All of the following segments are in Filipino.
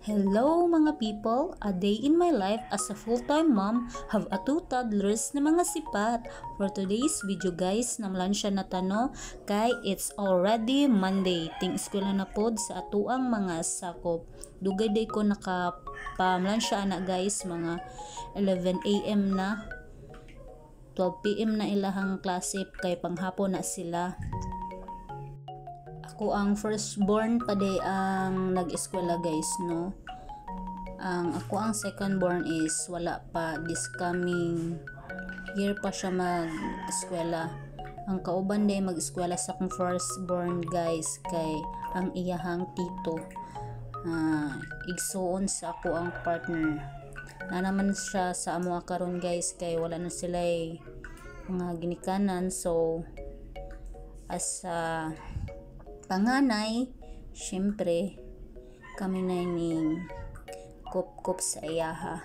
Hello mga people! A day in my life as a full-time mom have a 2 toddlers na mga sipat. For today's video guys, namlan siya na tano kay it's already Monday. Ting eskwela na pod sa atuang mga sakop. Dugay day ko nakapamlan siya na guys, mga 11 AM na. 12 PM na ilahang klase kay panghapon na sila. Ako ang firstborn pa day ang nag-eskwela guys, no. Ako ang secondborn is wala pa, this coming year pa siya mag-eskwela. Ang kauban day mag-eskwela sa akong firstborn guys kay ang iyahang tito. Igsuon sa ako ang partner. Na naman siya sa amo karon guys kay wala na sila mga ginikanan, so as panganay, syempre kami na ning kup sa iyaha.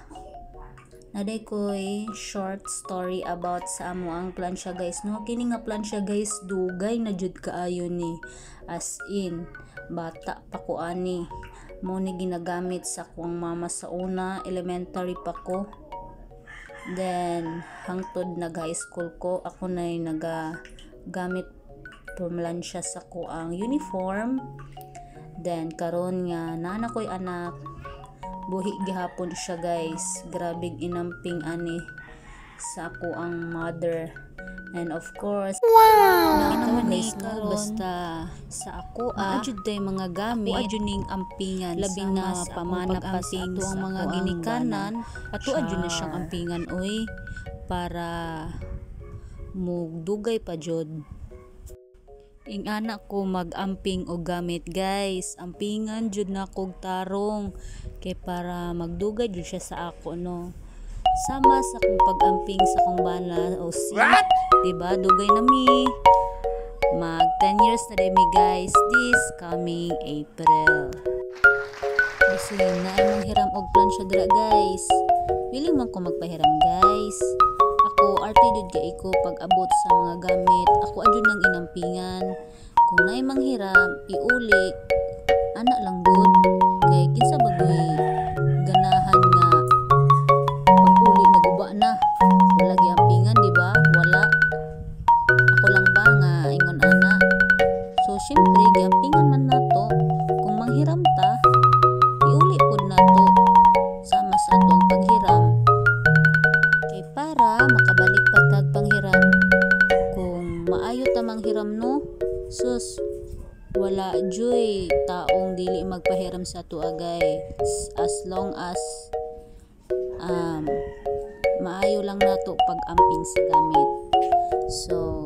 Naday ko'y short story about sa amo ang plansya guys, no. Kini nga plansya guys, dugay na jud kaayo ni, as in bata pa ko ani mo ni ginagamit sa akong mama sa una, elementary pa ko. Then hangtod nag high school ko, ako na nagagamit pumlansya sa ko ang uniform. Then karon nga nana ko'y anak, buhi gihapon siya guys, grabe inamping ani sa ako ang mother. And of course, naman guys, no, basta sa ako adjud day mga gamit, adjud ning ampingan, labing na pamana pa sa ato ang mga ginikanan, ato adjud na siyang ampingan oy, para mugdugay pa jud. Ing anak ko mag-amping og gamit guys, ampingan jud na kog tarong kay para magdugay jud siya sa ako, no. Sama sa kong pag-amping sa kong bana o diba, dugay na mi mag 10 years na day mi guys this coming April. Bisin na imong hiram og plansya dira guys, willing man ko magpahiram guys. Ako arte jud kay ko pag abot sa mga gamit, ako adjud nang inampingan. Kung naay manghiram iuli ana lang gud, kay kinsa bagoy ganahan nga pag-uli naguba na wala giampingan, di ba? Wala, ako lang ba nga ingon ana. So syempre giampingan man nato, kung manghiram ta iuli pud nato sama sa atong paghiram, kay para makabalik patag panghiram kung maayo ta manghiram, no. Sus, wala joy taong dili magpahiram sa ato agay, as long as maayo lang nato pag-amping sa gamit. So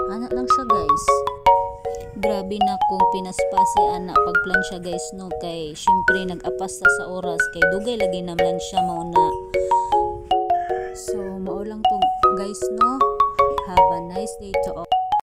anak lang siya guys, grabe na kung pinaspasi anak pagplansya guys, no, kay syempre nag-apas sa oras kay dugay lagi naman siya mauna. So mao lang to guys, no. Have a nice day to all.